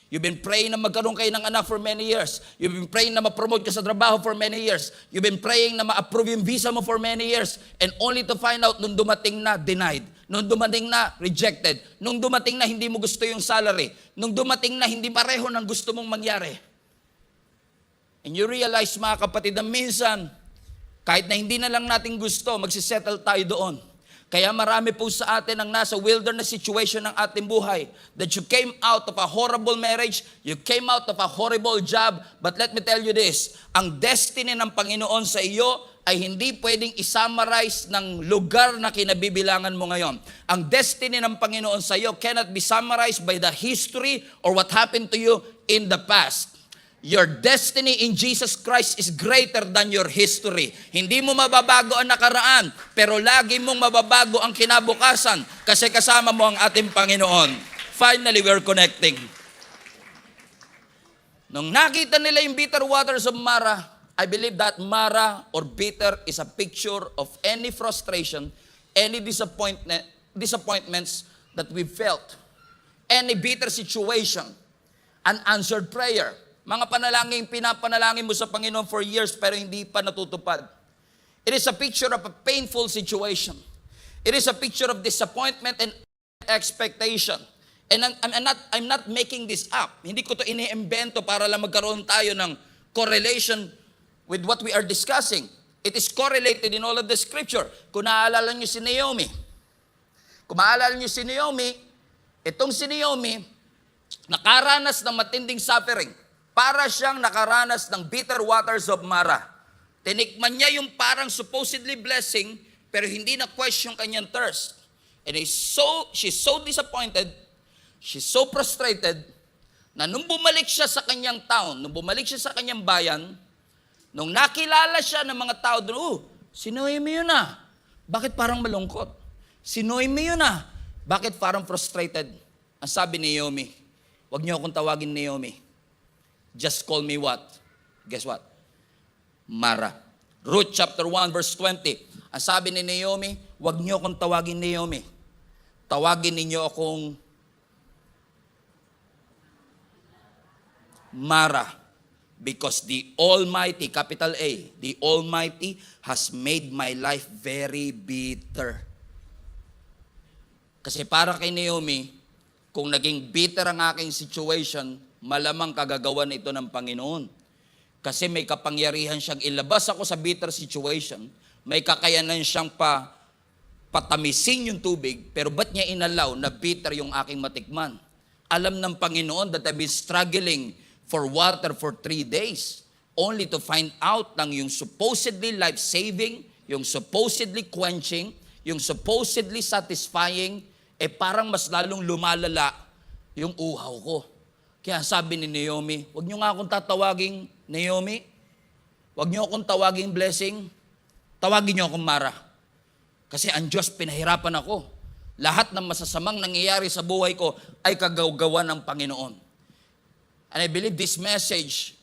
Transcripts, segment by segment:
You've been praying na magkaroon kayo ng anak for many years. You've been praying na ma-promote ka sa trabaho for many years. You've been praying na ma-approve yung visa mo for many years. And only to find out, nung dumating na, denied. Nung dumating na, rejected. Nung dumating na, hindi mo gusto yung salary. Nung dumating na, hindi pareho ng gusto mong mangyari. And you realize, mga kapatid, na minsan, kahit na hindi na lang natin gusto, magsisettle tayo doon. Kaya marami po sa atin ang nasa wilderness situation ng ating buhay. That you came out of a horrible marriage, you came out of a horrible job, but let me tell you this, ang destiny ng Panginoon sa iyo ay hindi pwedeng isummarize ng lugar na kinabibilangan mo ngayon. Ang destiny ng Panginoon sa iyo cannot be summarized by the history or what happened to you in the past. Your destiny in Jesus Christ is greater than your history. Hindi mo mababago ang nakaraan, pero lagi mong mababago ang kinabukasan kasi kasama mo ang ating Panginoon. Finally, we're connecting. Nung nakita nila yung bitter waters of Mara, I believe that Mara or bitter is a picture of any frustration, any disappointments that we felt, any bitter situation, unanswered prayer, mga panalangin, pinapanalangin mo sa Panginoon for years pero hindi pa natutupad. It is a picture of a painful situation. It is a picture of disappointment and expectation. And I'm not making this up. Hindi ko to iniimbento para lang magkaroon tayo ng correlation with what we are discussing. It is correlated in all of the scripture. Kung naaalala niyo si Naomi, itong si Naomi, nakaranas ng matinding suffering. Para siyang nakaranas ng bitter waters of Mara. Tinikman niya yung parang supposedly blessing, pero hindi na question kanyang thirst. And she's so disappointed, she's so frustrated, na nung bumalik siya sa kanyang town, nung bumalik siya sa kanyang bayan, nung nakilala siya ng mga tao doon, si Noemi yun ah. Bakit parang malungkot? Si Noemi yun ah. Bakit parang frustrated? Ang sabi ni Naomi, huwag niyo akong tawagin Naomi. Just call me what? Guess what? Mara. Ruth chapter 1 verse 20. Ang sabi ni Naomi, huwag niyo akong tawagin Naomi. Tawagin ninyo akong Mara. Because the Almighty, capital A, the Almighty has made my life very bitter. Kasi para kay Naomi, kung naging bitter ang aking situation, malamang kagagawan ito ng Panginoon. Kasi may kapangyarihan siyang ilabas ako sa bitter situation, may kakayanan siyang patamisin yung tubig, pero ba't niya inalaw na bitter yung aking matikman? Alam ng Panginoon that I've been struggling for water for 3 days, only to find out ng yung supposedly life-saving, yung supposedly quenching, yung supposedly satisfying, parang mas lalong lumalala yung uhaw ko. Kaya sabi ni Naomi, huwag niyo nga akong tatawaging Naomi, huwag niyo akong tawaging blessing, tawagin niyo akong Mara. Kasi ang Diyos, pinahirapan ako. Lahat ng masasamang nangyayari sa buhay ko ay kagawgawa ng Panginoon. And I believe this message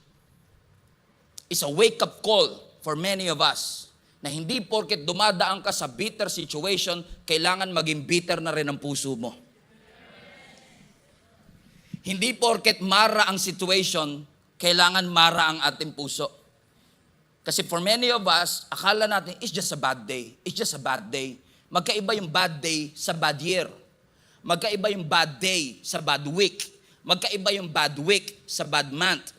is a wake-up call for many of us na hindi porket dumadaan ka sa bitter situation, kailangan maging bitter na rin ang puso mo. Hindi porket Mara ang situation, kailangan Mara ang ating puso. Kasi for many of us, akala natin, it's just a bad day. It's just a bad day. Magkaiba yung bad day sa bad year. Magkaiba yung bad day sa bad week. Magkaiba yung bad week sa bad month.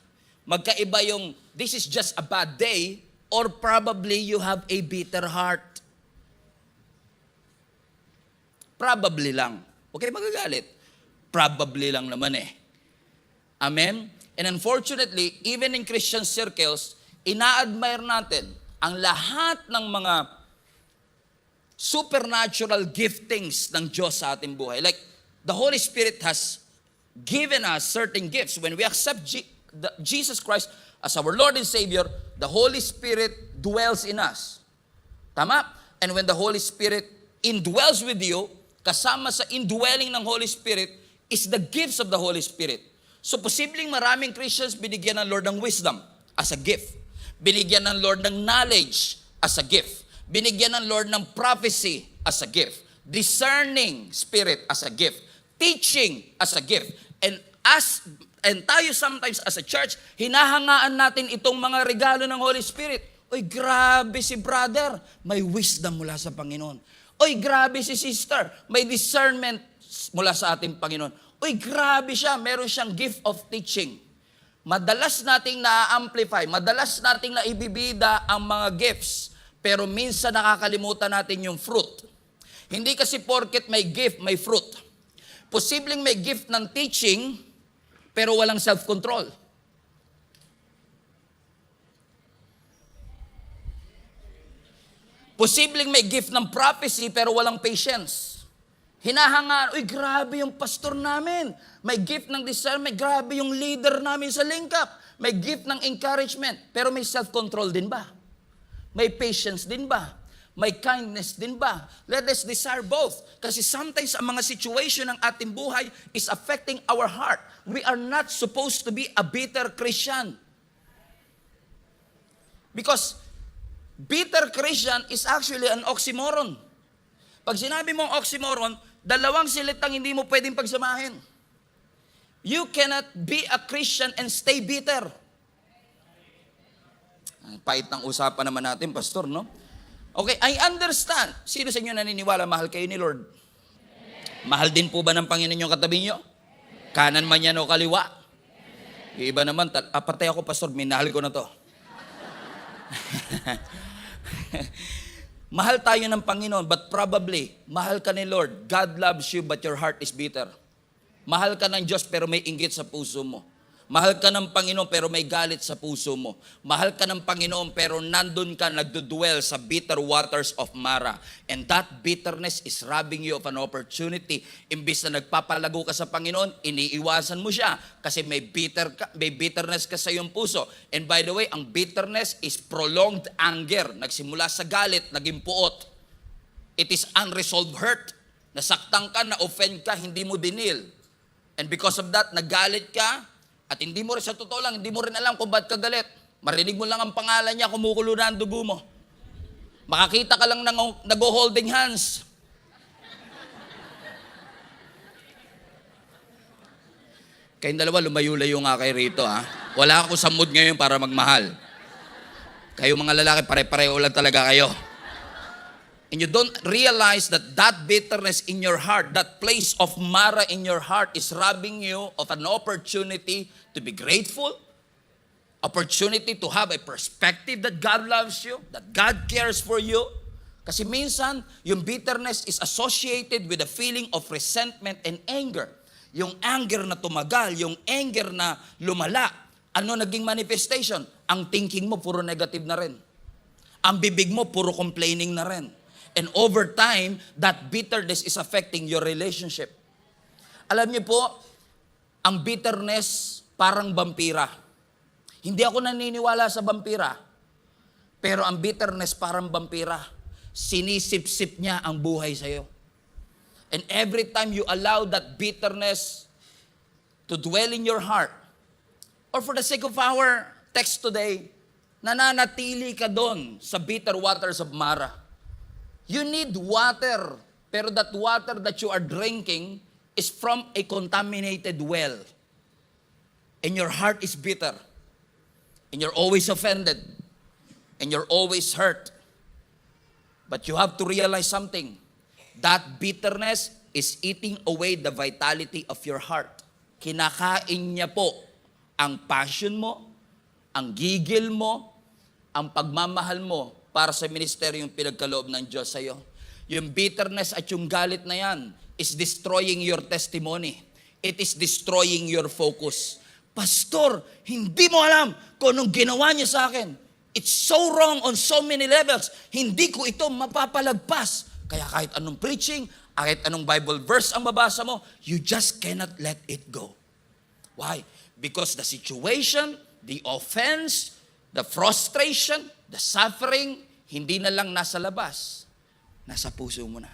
Magkaiba yung, this is just a bad day, or probably you have a bitter heart. Probably lang. Okay, magagalit. Probably lang naman eh. Amen? And unfortunately, even in Christian circles, ina-admire natin ang lahat ng mga supernatural giftings ng Diyos sa ating buhay. Like, the Holy Spirit has given us certain gifts. When we accept Jesus Christ as our Lord and Savior, the Holy Spirit dwells in us. Tama? And when the Holy Spirit indwells with you, kasama sa indwelling ng Holy Spirit is the gifts of the Holy Spirit. So posibleng maraming Christians binigyan ng Lord ng wisdom as a gift. Binigyan ng Lord ng knowledge as a gift. Binigyan ng Lord ng prophecy as a gift. Discerning spirit as a gift. Teaching as a gift. And And tayo sometimes as a church, hinahangaan natin itong mga regalo ng Holy Spirit. Oy, grabe si brother, may wisdom mula sa Panginoon. Oy, grabe si sister, may discernment mula sa ating Panginoon. Oy, grabe siya, meron siyang gift of teaching. Madalas nating na-amplify, madalas nating naibibida ang mga gifts, pero minsan nakakalimutan natin yung fruit. Hindi kasi porket may gift, may fruit. Posibleng may gift ng teaching, pero walang self-control. Posibleng may gift ng prophecy, pero walang patience. Hinahangaan, uy, grabe yung pastor namin. May gift ng discernment, grabe yung leader namin sa lingkap. May gift ng encouragement, pero may self-control din ba? May patience din ba? May kindness din ba? Let us desire both. Kasi sometimes ang mga situation ng ating buhay is affecting our heart. We are not supposed to be a bitter Christian. Because bitter Christian is actually an oxymoron. Pag sinabi mong oxymoron, dalawang salitang hindi mo pwedeng pagsamahin. You cannot be a Christian and stay bitter. Ang pait ng usapan naman natin, pastor, no? Okay, I understand. Sino sa inyo naniniwala mahal kayo ni Lord? Mahal din po ba ng Panginoon yung katabi nyo? Kanan man yan o kaliwa? Yung iba naman, patay ako, pastor, minahal ko na to. Mahal tayo ng Panginoon, but probably, mahal ka ni Lord. God loves you, but your heart is bitter. Mahal ka ng Diyos, pero may inggit sa puso mo. Mahal ka ng Panginoon, pero may galit sa puso mo. Mahal ka ng Panginoon, pero nandun ka nagdudwell sa bitter waters of Mara. And that bitterness is robbing you of an opportunity. Imbis na nagpapalago ka sa Panginoon, iniiwasan mo siya kasi may bitterness ka sa iyong puso. And by the way, ang bitterness is prolonged anger. Nagsimula sa galit, naging puot. It is unresolved hurt. Nasaktan ka, na-offend ka, hindi mo dinil. And because of that, nagalit ka, at hindi mo rin, sa totoo lang, hindi mo rin alam kung ba't ka galit. Marinig mo lang ang pangalan niya, kumukulo na ang dugo mo. Makakita ka lang nag-holding hands. Kayong dalawa, lumayo-layo nga kayo rito, ha? Wala ako sa mood ngayon para magmahal. Kayo mga lalaki, pare-pareho lang talaga kayo. And you don't realize that that bitterness in your heart, that place of Mara in your heart is robbing you of an opportunity to be grateful, opportunity to have a perspective that God loves you, that God cares for you. Kasi minsan, yung bitterness is associated with a feeling of resentment and anger. Yung anger na tumagal, yung anger na lumala. Ano naging manifestation? Ang thinking mo, puro negative na rin. Ang bibig mo, puro complaining na rin. And over time, that bitterness is affecting your relationship. Alam niyo po, ang bitterness parang vampira. Hindi ako naniniwala sa vampira. Pero ang bitterness parang vampira. Sinisip-sip niya ang buhay sa'yo. And every time you allow that bitterness to dwell in your heart, or for the sake of our text today, nananatili ka doon sa bitter waters of Mara. You need water, pero that water that you are drinking is from a contaminated well. And your heart is bitter. And you're always offended. And you're always hurt. But you have to realize something. That bitterness is eating away the vitality of your heart. Kinakain niya po ang passion mo, ang gigil mo, ang pagmamahal mo para sa ministeryong pinagkaloob ng Diyos sa iyo. Yung bitterness at yung galit na yan is destroying your testimony. It is destroying your focus. Pastor, hindi mo alam kung anong ginawa niya sa akin. It's so wrong on so many levels. Hindi ko ito mapapalagpas. Kaya kahit anong preaching, kahit anong Bible verse ang mabasa mo, you just cannot let it go. Why? Because the situation, the offense, the frustration, the suffering, hindi na lang nasa labas. Nasa puso mo na.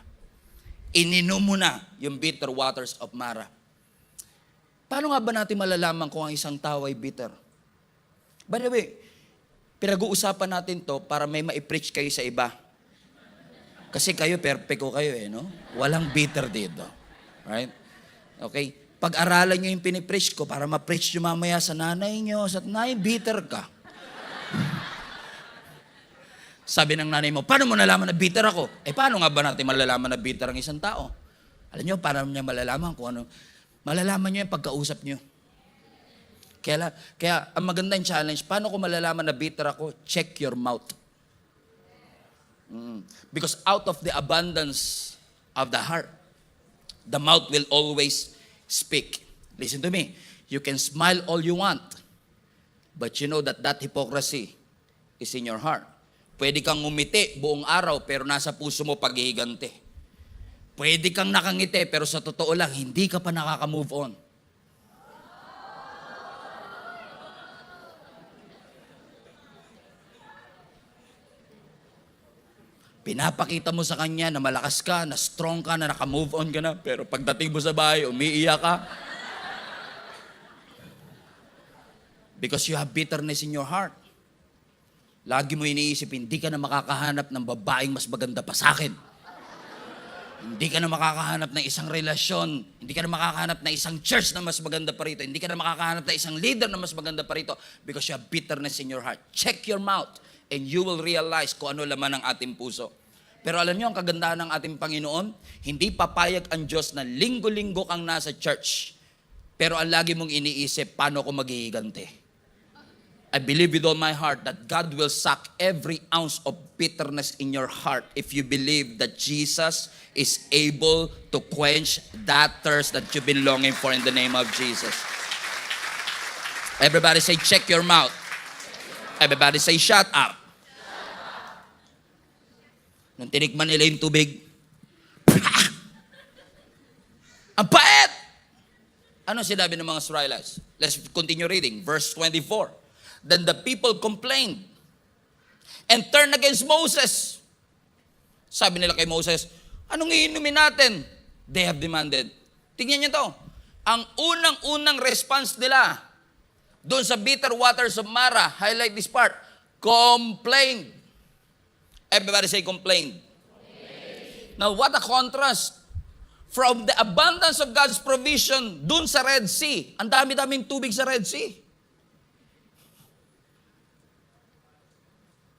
Ininom mo na yung bitter waters of Mara. Paano nga ba natin malalaman kung ang isang tao ay bitter? By the way, pinag-uusapan natin to para may ma-preach kayo sa iba. Kasi kayo, perfecto kayo no? Walang bitter dito. Right? Okay? Pag-aralan nyo yung pinipreach ko para ma-preach nyo mamaya sa nanay nyo, sa nanay, bitter ka. Sabi ng nanay mo, paano mo nalaman na bitter ako? Paano nga ba natin malalaman na bitter ang isang tao? Alam nyo, paano niya malalaman kung ano? Malalaman nyo yung pagkausap nyo. Kaya ang magandang challenge, paano ko malalaman na bitter ako? Check your mouth. Because out of the abundance of the heart, the mouth will always speak. Listen to me. You can smile all you want, but you know that hypocrisy is in your heart. Pwede kang ngumiti buong araw, pero nasa puso mo paghihigante. Pwede kang nakangiti, pero sa totoo lang, hindi ka pa nakaka-move on. Pinapakita mo sa kanya na malakas ka, na strong ka, na naka-move on ka na, pero pagdating mo sa bahay, umiiyak ka. Because you have bitterness in your heart. Lagi mo iniisip, hindi ka na makakahanap ng babaeng mas maganda pa sa akin. Hindi ka na makakahanap ng isang relasyon. Hindi ka na makakahanap ng isang church na mas maganda pa rito. Hindi ka na makakahanap ng isang leader na mas maganda pa rito because you have bitterness in your heart. Check your mouth and you will realize kung ano laman ng ating puso. Pero alam niyo, ang kagandahan ng ating Panginoon, hindi papayag ang Diyos na linggo-linggo kang nasa church. Pero ang lagi mong iniisip, paano ko maghihigante? I believe with all my heart that God will suck every ounce of bitterness in your heart if you believe that Jesus is able to quench that thirst that you've been longing for in the name of Jesus. Everybody say, check your mouth. Everybody say, shut up. Nung tinikman nila yung tubig, ang pait! Ano sinabi ng mga Israelites? Let's continue reading. Verse 24. Then the people complained and turned against Moses. Sabi nila kay Moses, anong iinumin natin? They have demanded. Tingnan niyo to. Ang unang-unang response nila doon sa bitter waters of Mara, highlight this part, complained. Everybody say complained. Now what a contrast from the abundance of God's provision doon sa Red Sea. Ang dami-daming tubig sa Red Sea.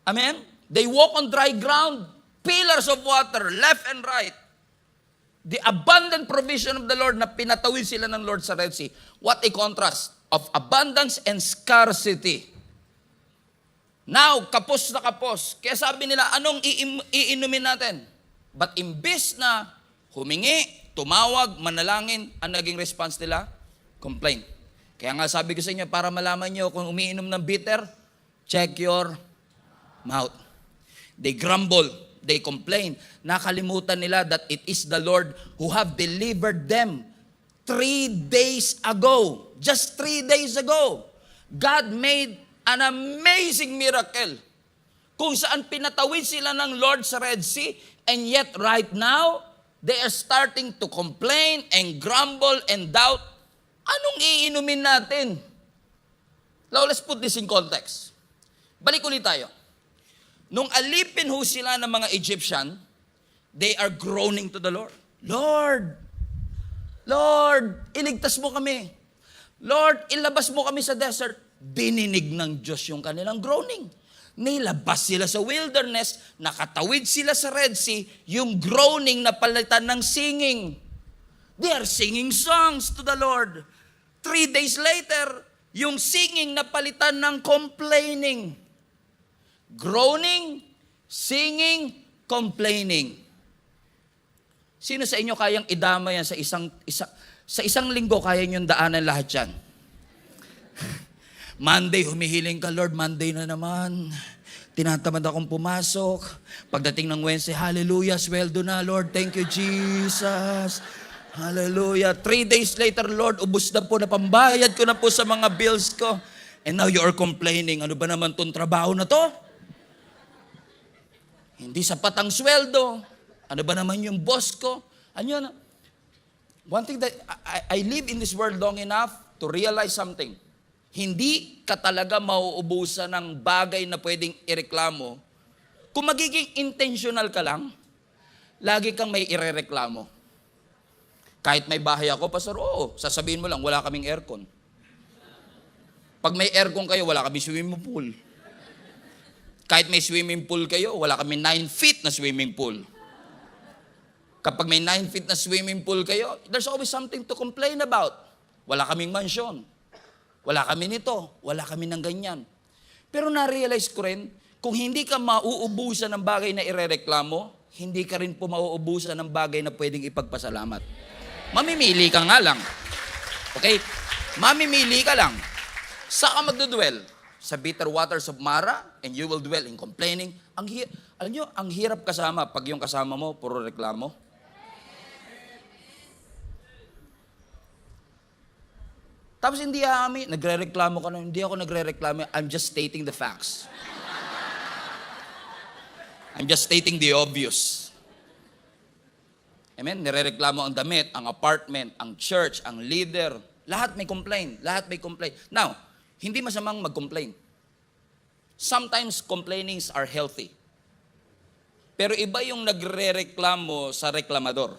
Amen? They walk on dry ground, pillars of water, left and right. The abundant provision of the Lord na pinatawid sila ng Lord sa Red Sea. What a contrast of abundance and scarcity. Now, kapos na kapos. Kaya sabi nila, anong iinumin natin? But imbis na humingi, tumawag, manalangin, ang naging response nila? Complain. Kaya nga sabi ko sa inyo, para malaman nyo kung umiinom ng bitter, check your mouth. They grumble, they complain. Nakalimutan nila that it is the Lord who have delivered them 3 days ago. Just 3 days ago. God made an amazing miracle kung saan pinatawid sila ng Lord sa Red Sea, and yet right now, they are starting to complain and grumble and doubt. Anong iinumin natin? Now, let's put this in context. Balik ulit tayo. Nung alipin ho sila ng mga Egyptian, they are groaning to the Lord. Lord, Lord, iligtas mo kami. Lord, ilabas mo kami sa desert. Dininig ng Diyos yung kanilang groaning. Nilabas sila sa wilderness, nakatawid sila sa Red Sea, yung groaning na palitan ng singing. They are singing songs to the Lord. 3 days later, yung singing na palitan ng complaining. Groaning, singing, complaining. Sino sa inyo kayang idama yan sa isang linggo, kaya niyong daanan lahat yan? Monday, humihiling ka, Lord, Monday na naman. Tinatamad akong pumasok. Pagdating ng Wednesday, hallelujah, sweldo na, Lord, thank you, Jesus. Hallelujah. 3 days later, Lord, ubos na po, na pambayad ko na po sa mga bills ko. And now you are complaining, ano ba naman tong trabaho na to? Hindi sapat ang sweldo. Ano ba naman yung boss ko? Ano na? One thing that I live in this world long enough to realize something. Hindi ka talaga mauubusan ng bagay na pwedeng ireklamo. Kung magiging intentional ka lang, lagi kang may irereklamo. Kahit may bahay ako, Pastor, oo, sasabihin mo lang, wala kaming aircon. Pag may aircon kayo, wala kaming swimming pool. Kahit may swimming pool kayo, wala kaming 9 feet na swimming pool. Kapag may 9 feet na swimming pool kayo, there's always something to complain about. Wala kaming mansyon. Wala kami nito. Wala kami ng ganyan. Pero na-realize ko rin, kung hindi ka mauubusan ng bagay na irereklamo, hindi ka rin po mauubusan ng bagay na pwedeng ipagpasalamat. Mamimili ka nga lang. Okay? Mamimili ka lang. Saan ka magdudwell? Sa bitter waters of Mara, and you will dwell in complaining. Alam nyo, ang hirap kasama pag yung kasama mo, puro reklamo. Tapos hindi nagre-reklamo ka na, hindi ako nagre-reklamo, I'm just stating the facts. I'm just stating the obvious. Amen? Nire-reklamo ang damit, ang apartment, ang church, ang leader. Lahat may complain. Lahat may complain. Now, hindi masamang mag-complain. Sometimes complainings are healthy. Pero iba yung nagre-reklamo sa reklamador.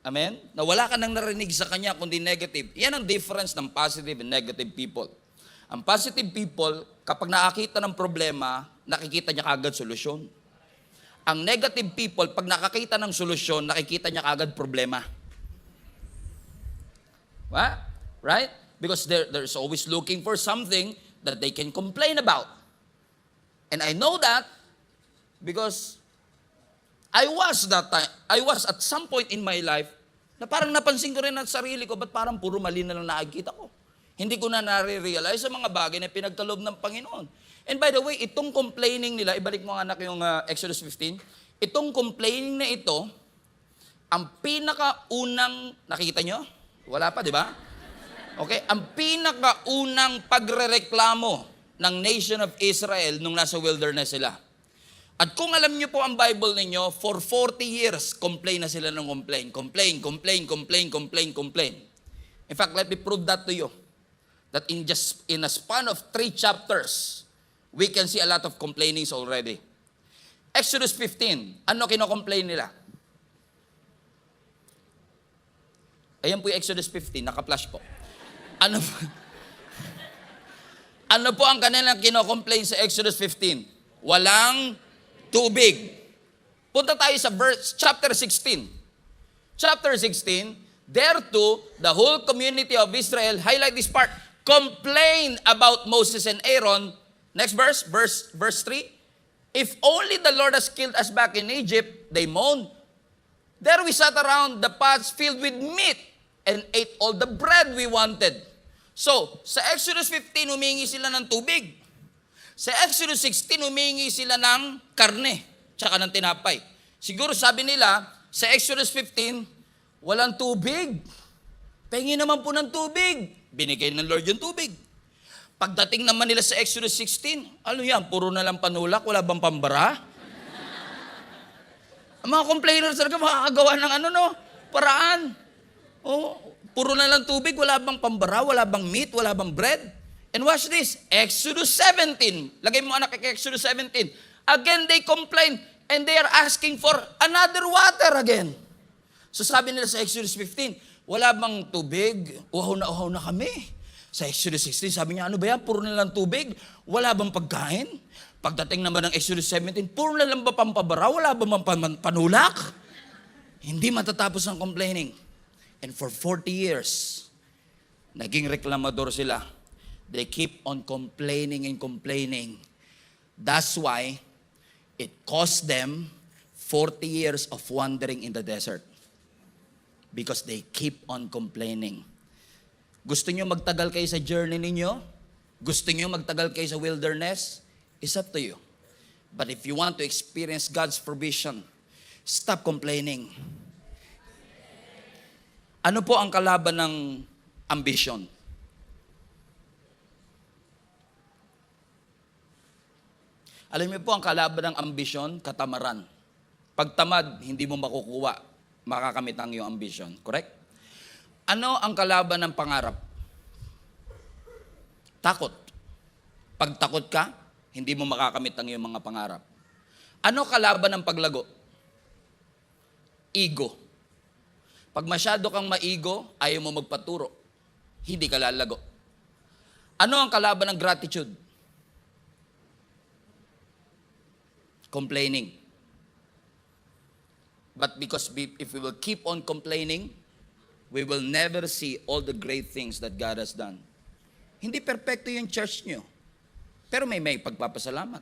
Amen? Na wala ka nang narinig sa kanya kundi negative. Yan ang difference ng positive and negative people. Ang positive people, kapag nakakita ng problema, nakikita niya kagad solusyon. Ang negative people, pag nakakita ng solusyon, nakikita niya kagad problema. What? Right? Because there's always looking for something that they can complain about. And I know that because I was at some point in my life na parang napansin ko rin ang sarili ko, ba't parang puro mali na lang nakikita ko? Hindi ko na nare-realize sa mga bagay na pinagkaloob ng Panginoon. And by the way, itong complaining nila, ibalik mo anak yung Exodus 15, itong complaining na ito, ang pinakaunang, nakikita nyo? Wala pa, di ba? Okay, ang pinakaunang pagrereklamo ng nation of Israel nung nasa wilderness sila. At kung alam niyo po ang Bible ninyo, for 40 years, complain na sila ng complain. Complain. In fact, let me prove that to you. That in a span of 3 chapters, we can see a lot of complainings already. Exodus 15, ano kinocomplain nila? Ayan po yung Exodus 15, naka-flash po. Ano po ang kanilang kinocomplain sa Exodus 15? Walang tubig. Punta tayo sa chapter 16. Chapter 16, thereto, the whole community of Israel, highlight this part, complain about Moses and Aaron. Next verse 3. If only the Lord has killed us back in Egypt, they moaned. There we sat around the pots filled with meat and ate all the bread we wanted. So, sa Exodus 15, humingi sila ng tubig. Sa Exodus 16, humingi sila ng karne, tsaka ng tinapay. Siguro sabi nila, sa Exodus 15, walang tubig. Pengi naman po ng tubig. Binigay ng Lord yung tubig. Pagdating naman nila sa Exodus 16, ano yan, puro na lang panulak, wala bang pambara? Ang mga complainers talaga makakagawa ng paraan. Puro na lang tubig, wala bang pambara, wala bang meat, wala bang bread. And watch this, Exodus 17. Lagay mo anak kay Exodus 17. Again, they complain and they are asking for another water again. So sabi nila sa Exodus 15, wala bang tubig? Uhaw na kami. Sa Exodus 16, sabi niya, ano ba yan? Puro na lang tubig? Wala bang pagkain? Pagdating naman ng Exodus 17, puro na lang ba pampabara? Wala bang panulak? Hindi matatapos ang complaining. And for 40 years, naging reklamador sila. They keep on complaining and complaining. That's why it cost them 40 years of wandering in the desert. Because they keep on complaining. Gusto nyo magtagal kayo sa journey ninyo? Gusto nyo magtagal kayo sa wilderness? It's up to you. But if you want to experience God's provision, stop complaining. Ano po ang kalaban ng ambition? Alam niyo po ang kalaban ng ambisyon, katamaran. Pag tamad, hindi mo makukuha, makakamit ang iyong ambition. Correct? Ano ang kalaban ng pangarap? Takot. Pag takot ka, hindi mo makakamit ang iyong mga pangarap. Ano kalaban ng paglago? Ego. Pag masyado kang maigo, ayaw mo magpaturo, hindi ka lalago. Ano ang kalaban ng gratitude? Complaining. But because if we will keep on complaining, we will never see all the great things that God has done. Hindi perpekto yung church nyo, pero may pagpapasalamat.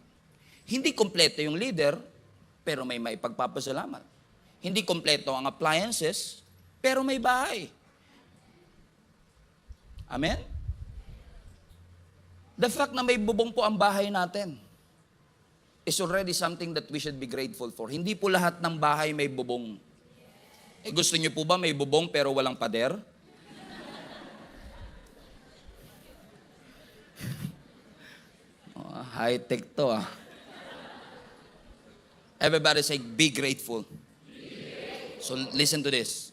Hindi kompleto yung leader, pero may pagpapasalamat. Hindi kompleto ang appliances, pero may bahay. Amen? The fact na may bubong po ang bahay natin is already something that we should be grateful for. Hindi po lahat ng bahay may bubong. Gusto niyo po ba may bubong pero walang pader? High-tech to ah. Everybody say, be grateful. So listen to this.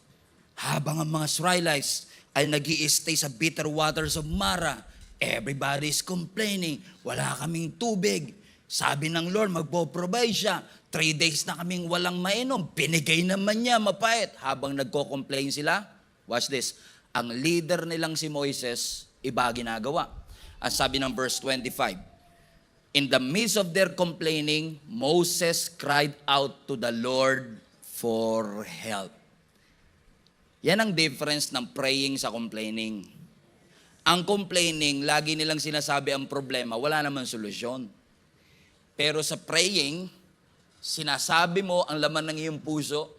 Habang ang mga Israelites ay nag-i-stay sa bitter waters of Mara, everybody is complaining. Wala kaming tubig. Sabi ng Lord, magpo-provide siya. 3 days na kaming walang mainom. Binigay naman niya, mapait. Habang nagko-complain sila, watch this. Ang leader nilang si Moises, iba ginagawa. Ang sabi ng verse 25, in the midst of their complaining, Moses cried out to the Lord for help. Yan ang difference ng praying sa complaining. Ang complaining, lagi nilang sinasabi ang problema, wala naman solusyon. Pero sa praying, sinasabi mo ang laman ng iyong puso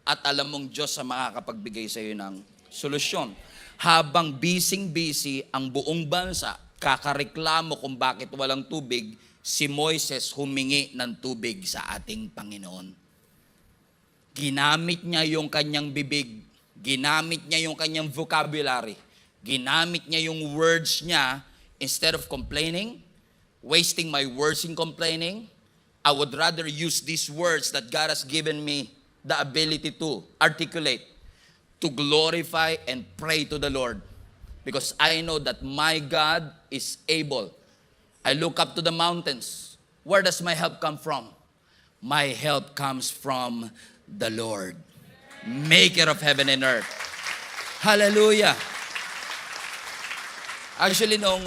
at alam mong Diyos ang makakapagbigay sa iyo ng solusyon. Habang busy ang buong bansa, kakareklamo kung bakit walang tubig, si Moises humingi ng tubig sa ating Panginoon. Ginamit niya yung kanyang bibig, ginamit niya yung kanyang vocabulary, ginamit niya yung words niya. Instead of complaining, wasting my words in complaining, I would rather use these words that God has given me the ability to articulate, to glorify and pray to the Lord. Because I know that my God is able. I look up to the mountains. Where does my help come from? My help comes from the Lord, maker of heaven and earth. Hallelujah. Actually, nung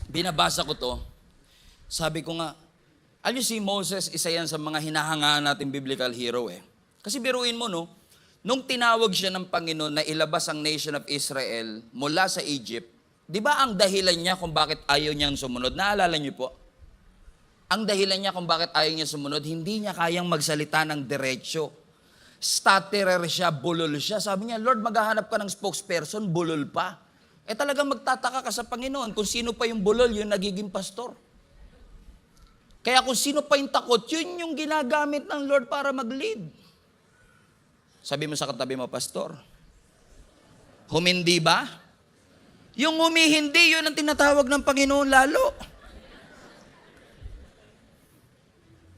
binabasa ko to, sabi ko nga, alam niyo si Moses, isa yan sa mga hinahangaan natin biblical hero eh. Kasi biruin mo no, nung tinawag siya ng Panginoon na ilabas ang nation of Israel mula sa Egypt, di ba ang dahilan niya kung bakit ayaw niyang sumunod? Naalala niyo po? Ang dahilan niya kung bakit ayaw niya sumunod, hindi niya kayang magsalita ng diretsyo. Stutterer siya, bulol siya. Sabi niya, Lord, maghahanap ka ng spokesperson, bulol pa. Eh talagang magtataka ka sa Panginoon kung sino pa yung bulol, yung nagiging pastor. Kaya kung sino pa yung takot, yun yung ginagamit ng Lord para mag-lead. Sabi mo sa katabi mo, pastor, humindi ba? Yung humihindi, yun ang tinatawag ng Panginoon lalo.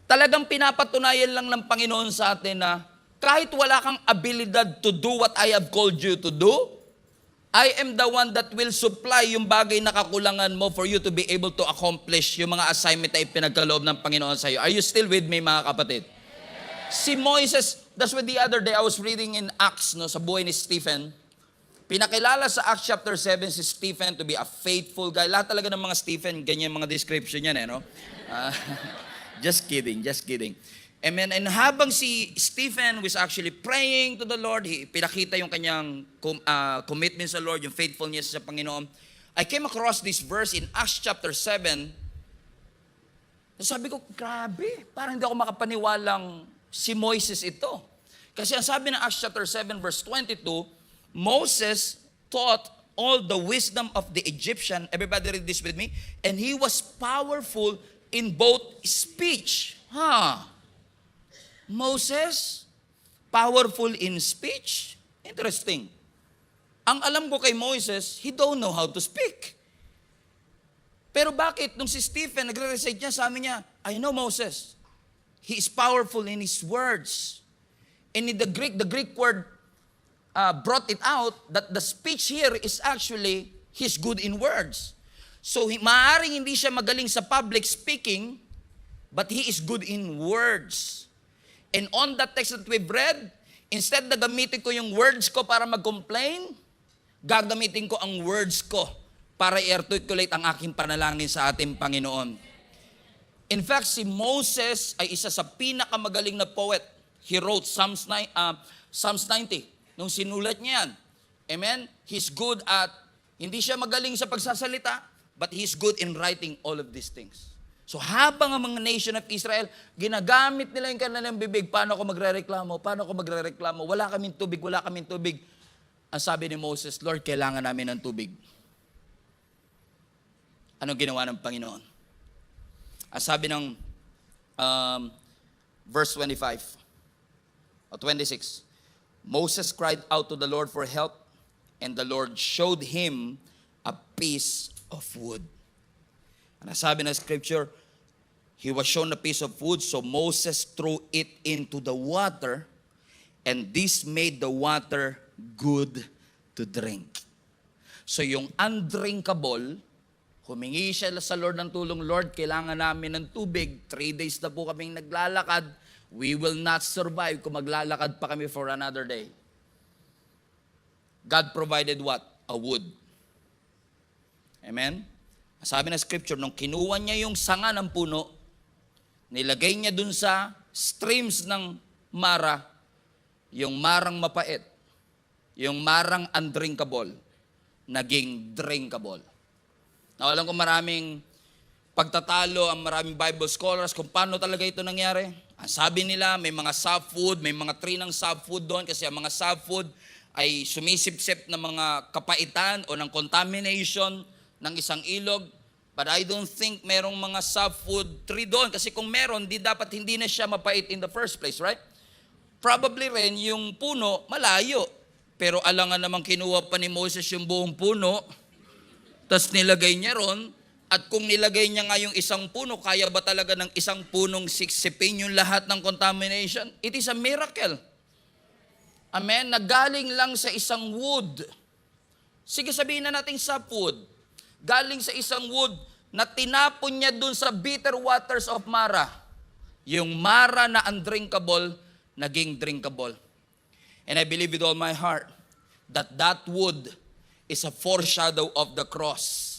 Talagang pinapatunayan lang ng Panginoon sa atin na kahit wala kang abilidad to do what I have called you to do, I am the one that will supply yung bagay na kakulangan mo for you to be able to accomplish yung mga assignment na ipinagkaloob ng Panginoon sa iyo. Are you still with me, mga kapatid? Si Moises, that's why the other day I was reading in Acts, no, sa buhay ni Stephen. Pinakilala sa Acts chapter 7 si Stephen to be a faithful guy. Lahat talaga ng mga Stephen, ganyan mga description yan no? Just kidding. Amen. And habang si Stephen was actually praying to the Lord, pinakita yung kanyang commitment sa Lord, yung faithfulness sa Panginoon. I came across this verse in Acts chapter 7. Sabi ko, grabe, parang hindi ako makapaniwalang si Moises ito. Kasi ang sabi ng Acts chapter 7 verse 22, Moses taught all the wisdom of the Egyptian. Everybody read this with me. And he was powerful in both speech. Moses, powerful in speech. Interesting. Ang alam ko kay Moses, he don't know how to speak. Pero bakit nung si Stephen nagre-recite niya, sabi niya, I know Moses. He is powerful in his words. And in the Greek word brought it out that the speech here is actually he's good in words. So maaaring hindi siya magaling sa public speaking, but he is good in words. And on that text that we've read, Instead na gamitin ko yung words ko para mag-complain, gagamitin ko ang words ko para i-articulate ang aking panalangin sa ating Panginoon. In fact, si Moses ay isa sa pinakamagaling na poet. He wrote Psalms 90. Nung sinulat niya yan. Amen? He's good at, hindi siya magaling sa pagsasalita, but he's good in writing all of these things. So habang ang mga nation of Israel, ginagamit nila yung kanilang bibig, paano ako magre-reklamo? Wala kaming tubig. Ang sabi ni Moses, Lord, kailangan namin ng tubig. Anong ginawa ng Panginoon? Ang sabi ng verse 25 o 26, Moses cried out to the Lord for help, and the Lord showed him a piece of wood. Ang sabi ng scripture, he was shown a piece of wood, so Moses threw it into the water, and this made the water good to drink. So yung undrinkable, humingi siya sa Lord ng tulong, Lord, kailangan namin ng tubig. 3 days na po kaming naglalakad. We will not survive kung maglalakad pa kami for another day. God provided what? A wood. Amen? Sabi na scripture, nung kinuha niya yung sanga ng puno, nilagay niya dun sa streams ng Mara, yung marang mapait, yung marang undrinkable, naging drinkable. Now, alam ko maraming pagtatalo ang maraming Bible scholars kung paano talaga ito nangyari. Ang sabi nila, may mga soft food, may mga tree ng soft food doon kasi ang mga soft food ay sumisipsip ng mga kapaitan o ng contamination ng isang ilog. But I don't think merong mga soft food tree doon kasi kung meron, hindi na siya mapait in the first place, right? Probably rin yung puno, malayo. Pero alangan namang kinuha pa ni Moses yung buong puno, tas nilagay niya ron, at kung nilagay niya nga yung isang puno, kaya ba talaga ng isang punong siksipin yung lahat ng contamination? It is a miracle. Amen? Nagaling lang sa isang wood. Sige, sabihin na natin sa wood. Galing sa isang wood na tinapon niya dun sa bitter waters of Mara. Yung Mara na undrinkable, naging drinkable. And I believe with all my heart that that wood is a foreshadow of the cross.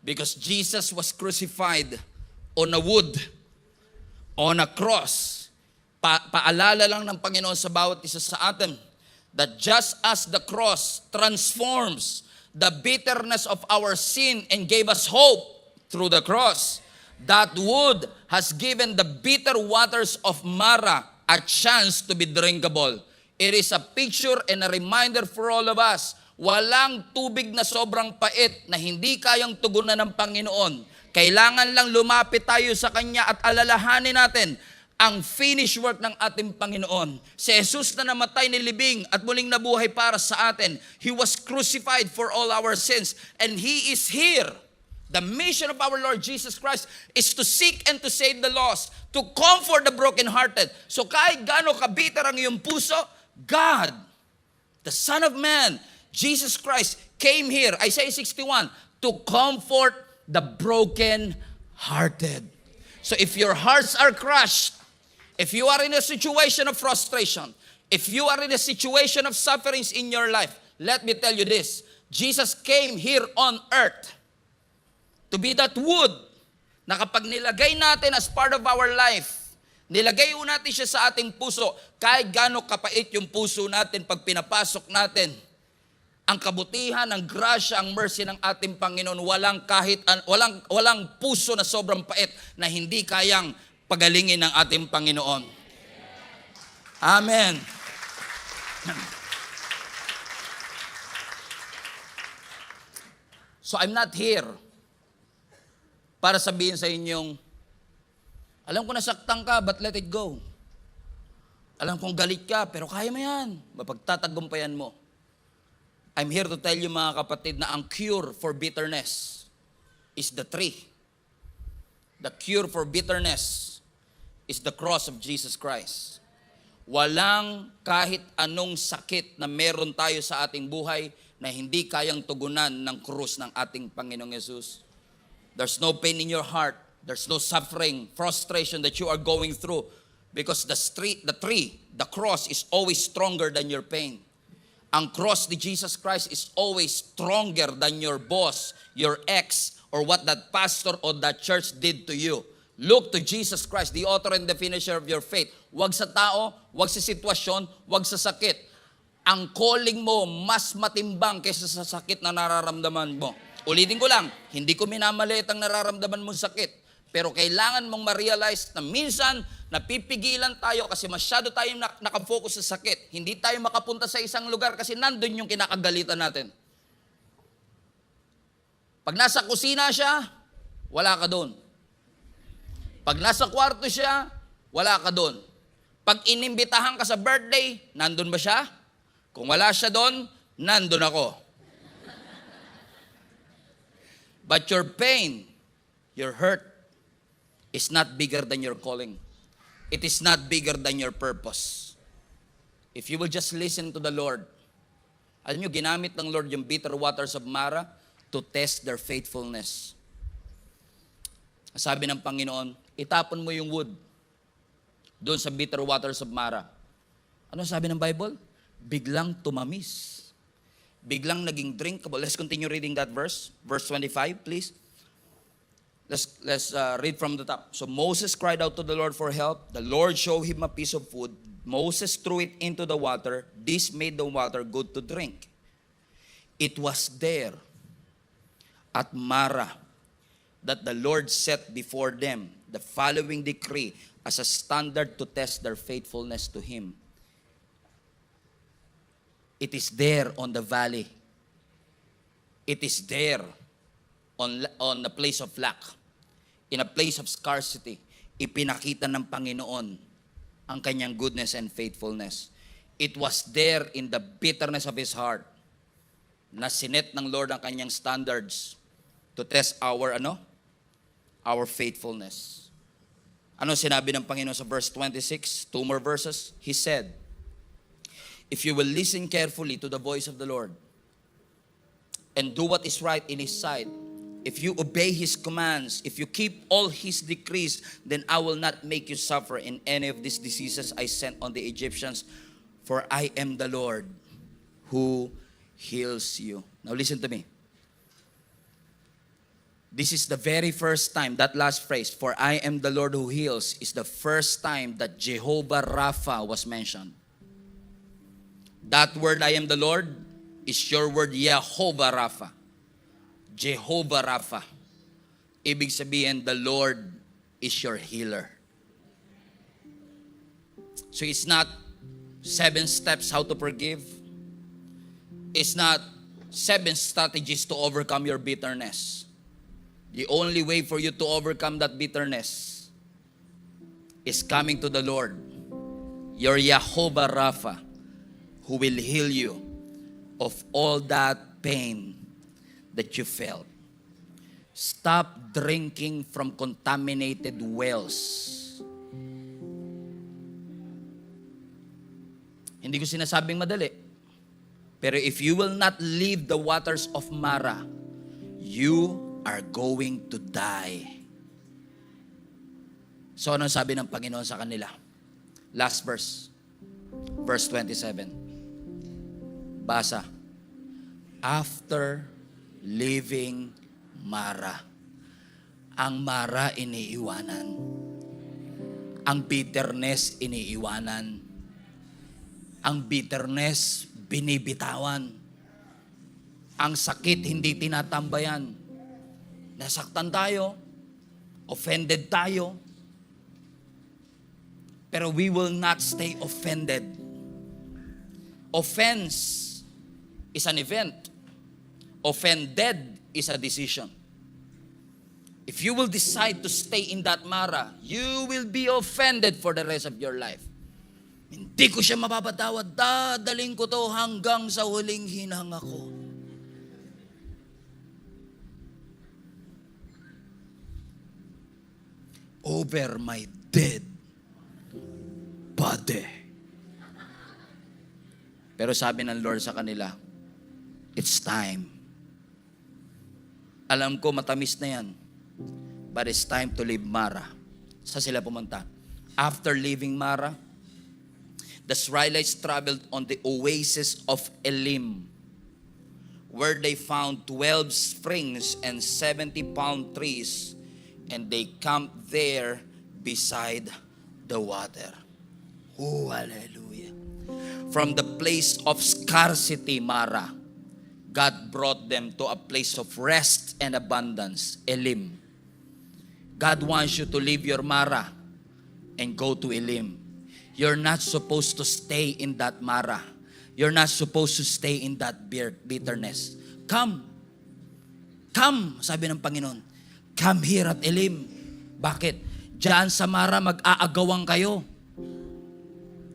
Because Jesus was crucified on a wood, on a cross. Paalala lang ng Panginoon sa bawat isa sa atin that just as the cross transforms the bitterness of our sin and gave us hope through the cross, that wood has given the bitter waters of Mara a chance to be drinkable. It is a picture and a reminder for all of us. Walang tubig na sobrang pait na hindi kayang tugunan ng Panginoon. Kailangan lang lumapit tayo sa Kanya at alalahanin natin ang finished work ng ating Panginoon. Si Jesus na namatay ni libing at muling nabuhay para sa atin. He was crucified for all our sins. And He is here. The mission of our Lord Jesus Christ is to seek and to save the lost, to comfort the brokenhearted. So kahit gaano kabitter ang iyong puso, God, the Son of Man, Jesus Christ, came here, Isaiah 61, to comfort the brokenhearted. So if your hearts are crushed, if you are in a situation of frustration, if you are in a situation of sufferings in your life, let me tell you this, Jesus came here on earth to be that wood na kapag nilagay natin as part of our life, nilagay natin siya sa ating puso, kahit gaano kapait yung puso natin pag pinapasok natin, ang kabutihan, ang grasya, ang mercy ng ating Panginoon, walang puso na sobrang pait na hindi kayang pagalingin ng ating Panginoon. Amen. So I'm not here para sabihin sa inyong, alam ko nasaktan ka, but let it go. Alam kong galit ka, pero kaya mo yan. Mapagtatagumpayan mo. I'm here to tell you mga kapatid na ang cure for bitterness is the tree. The cure for bitterness is the cross of Jesus Christ. Walang kahit anong sakit na meron tayo sa ating buhay na hindi kayang tugunan ng krus ng ating Panginoong Yesus. There's no pain in your heart. There's no suffering, frustration that you are going through Because the cross is always stronger than your pain. Ang cross ni Jesus Christ is always stronger than your boss, your ex, or what that pastor or that church did to you. Look to Jesus Christ, the author and the finisher of your faith. Huwag sa tao, huwag sa sitwasyon, huwag sa sakit. Ang calling mo mas matimbang kaysa sa sakit na nararamdaman mo. Ulitin ko lang, hindi ko minamaliit ang nararamdaman mong sakit. Pero kailangan mong ma-realize na minsan napipigilan tayo kasi masyado tayong nakafocus sa sakit. Hindi tayo makapunta sa isang lugar kasi nandun yung kinakagalitan natin. Pag nasa kusina siya, wala ka doon. Pag nasa kwarto siya, wala ka doon. Pag inimbitahan ka sa birthday, nandun ba siya? Kung wala siya doon, nandun ako. But your pain, your hurt, is not bigger than your calling. It is not bigger than your purpose. If you will just listen to the Lord. Alam nyo, ginamit ng Lord yung bitter waters of Mara to test their faithfulness. Sabi ng Panginoon, itapon mo yung wood doon sa bitter waters of Mara. Ano sabi ng Bible? Biglang tumamis. Biglang naging drinkable. Let's continue reading that verse. Verse 25, please. Let's read from the top. So Moses cried out to the Lord for help. The Lord showed him a piece of food. Moses threw it into the water. This made the water good to drink. It was there at Mara that the Lord set before them the following decree as a standard to test their faithfulness to Him. It is there on the valley. It is there on the place of lack. In a place of scarcity, ipinakita ng Panginoon ang kanyang goodness and faithfulness. It was there in the bitterness of His heart na sinet ng Lord ang kanyang standards to test our faithfulness. Ano sinabi ng Panginoon sa verse 26? Two more verses. He said, if you will listen carefully to the voice of the Lord and do what is right in His sight, if you obey His commands, if you keep all His decrees, then I will not make you suffer in any of these diseases I sent on the Egyptians, for I am the Lord who heals you. Now listen to me. This is the very first time, that last phrase, for I am the Lord who heals, is the first time that Jehovah Rapha was mentioned. That word, I am the Lord, is your word, Jehovah Rapha. Jehovah Rapha. Ibig sabihin, the Lord is your healer. So it's not 7 steps how to forgive. It's not 7 strategies to overcome your bitterness. The only way for you to overcome that bitterness is coming to the Lord, your Jehovah Rapha, who will heal you of all that pain that you felt. Stop drinking from contaminated wells. Hindi ko sinasabing madali. Pero if you will not leave the waters of Mara, you are going to die. So anong sabi ng Panginoon sa kanila? Last verse. Verse 27. Basa. After leaving Mara. Ang Mara iniiwanan. Ang bitterness iniiwanan. Ang bitterness binibitawan. Ang sakit hindi tinatambayan. Nasaktan tayo. Offended tayo. Pero we will not stay offended. Offense is an event. Offended is a decision. If you will decide to stay in that Mara, you will be offended for the rest of your life. Hindi ko siya mapapatawad. Dadaling ko to hanggang sa huling hinanga ko. Over my dead body. Pero sabi ng Lord sa kanila, it's time. Alam ko matamis na yan, but it's time to leave Mara. Saan sila pumunta? After leaving Mara, the Israelites traveled on the oasis of Elim, where they found 12 springs and 70 palm trees, and they camped there beside the water. Oh, hallelujah. From the place of scarcity, Mara, God brought them to a place of rest and abundance, Elim. God wants you to leave your Mara and go to Elim. You're not supposed to stay in that Mara. You're not supposed to stay in that bitterness. Come. Come, sabi ng Panginoon. Come here at Elim. Bakit? Diyan sa Mara mag-aagawan kayo.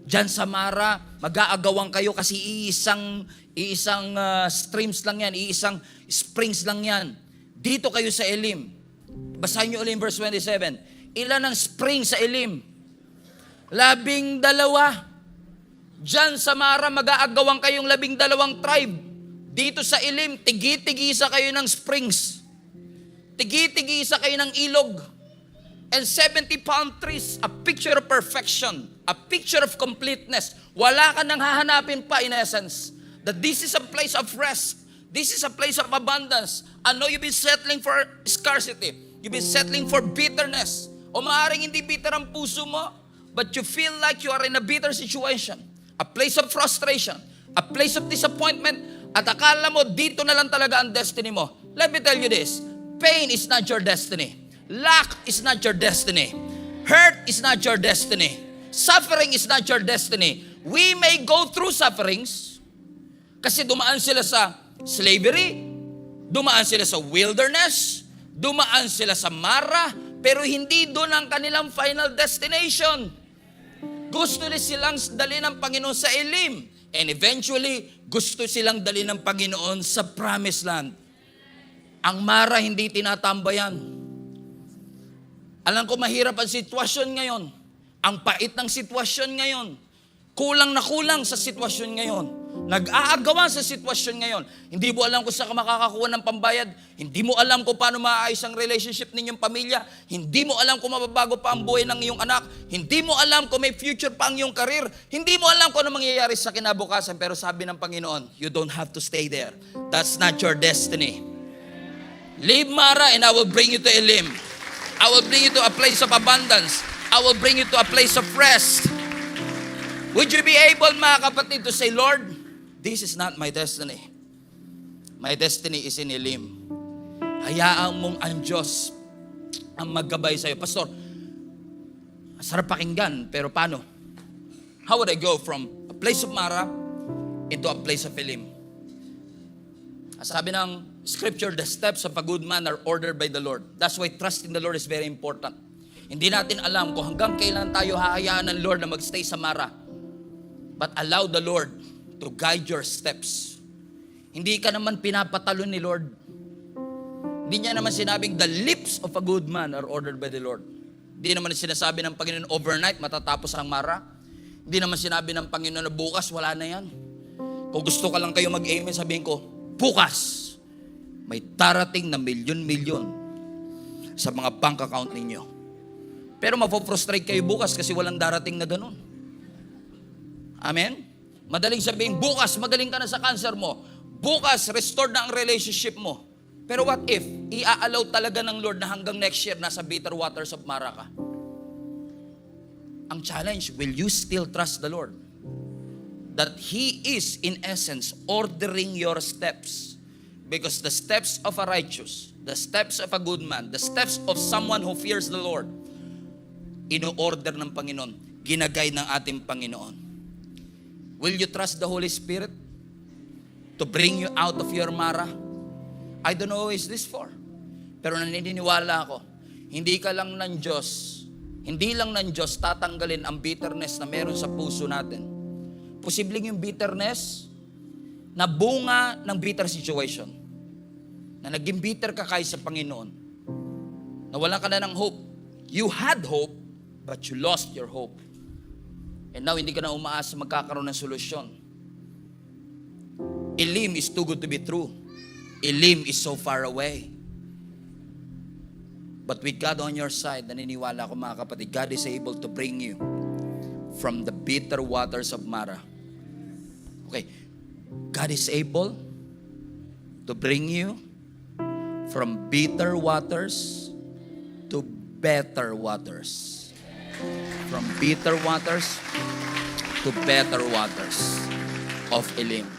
Diyan sa Mara mag-aagawan kayo kasi iisang streams lang yan, iisang springs lang yan. Dito kayo sa Elim. Basahin niyo ulit verse 27. Ilan ang spring sa Elim? 12. Diyan sa Mara, mag-aagawan kayong 12 tribe. Dito sa Elim, tigi-tigisa kayo ng springs. Tigi-tigisa kayo ng ilog. And 70 palm trees, a picture of perfection, a picture of completeness. Wala ka nang hahanapin pa in essence. That this is a place of rest. This is a place of abundance. I know you've been settling for scarcity. You've been settling for bitterness. O maaaring hindi bitter ang puso mo, but you feel like you are in a bitter situation. A place of frustration. A place of disappointment. At akala mo, dito na lang talaga ang destiny mo. Let me tell you this. Pain is not your destiny. Lack is not your destiny. Hurt is not your destiny. Suffering is not your destiny. We may go through sufferings kasi dumaan sila sa slavery, dumaan sila sa wilderness, dumaan sila sa Mara, pero hindi doon ang kanilang final destination. Gusto silang dali ng Panginoon sa Elim. And eventually, gusto silang dali ng Panginoon sa Promised Land. Ang Mara hindi tinatambayan. Alam ko mahirap ang sitwasyon ngayon. Ang pait ng sitwasyon ngayon. Kulang na kulang sa sitwasyon ngayon. Nag-aagawan sa sitwasyon ngayon. Hindi mo alam kung saan ka makakakuha ng pambayad. Hindi mo alam kung paano maayos ang relationship ninyong pamilya. Hindi mo alam kung mababago pa ang buhay ng iyong anak. Hindi mo alam kung may future pa ang iyong karir. Hindi mo alam kung ano mangyayari sa kinabukasan. Pero sabi ng Panginoon, you don't have to stay there. That's not your destiny. Leave Mara and I will bring you to Elim. I will bring you to a place of abundance. I will bring you to a place of rest. Would you be able, mga kapatid, to say, Lord, this is not my destiny. My destiny is in Elim. Hayaan mong ang Diyos ang maggabay sa'yo. Pastor, sarap pakinggan, pero paano? How would I go from a place of Mara into a place of Elim? Sabi ng Scripture, the steps of a good man are ordered by the Lord. That's why trust in the Lord is very important. Hindi natin alam kung hanggang kailan tayo hahayaan ng Lord na magstay sa Mara. But allow the Lord to guide your steps. Hindi ka naman pinapatalo ni Lord. Hindi niya naman sinabing the lips of a good man are ordered by the Lord. Hindi naman sinasabi ng Panginoon overnight matatapos ang Mara. Hindi naman sinabi ng Panginoon na bukas wala na yan. Kung gusto ka lang kayo mag-amen, sabihin ko, bukas may darating na milyon-milyon sa mga bank account ninyo. Pero mapofrustrate kayo bukas kasi walang darating na ganun. Amen? Madaling sabihin, bukas magaling ka na sa cancer mo. Bukas, restored na ang relationship mo. Pero what if, i-allow talaga ng Lord na hanggang next year nasa bitter waters of Mara ka? Ang challenge, will you still trust the Lord? That He is, in essence, ordering your steps. Because the steps of a righteous, the steps of a good man, the steps of someone who fears the Lord, ino-order ng Panginoon, ginagay ng ating Panginoon. Will you trust the Holy Spirit to bring you out of your Mara? I don't know who is this for. Pero naniniwala ako, hindi lang ng Diyos tatanggalin ang bitterness na meron sa puso natin. Posibleng yung bitterness na bunga ng bitter situation. Na naging bitter ka kay sa Panginoon. Nawalan ka na ng hope. You had hope, but you lost your hope. And now, hindi ka na umaasa magkakaroon ng solusyon. Elim is too good to be true. Elim is so far away. But with God on your side, naniniwala ko mga kapatid, God is able to bring you from the bitter waters of Mara. Okay, God is able to bring you from bitter waters to better waters. From bitter waters to better waters of Elim.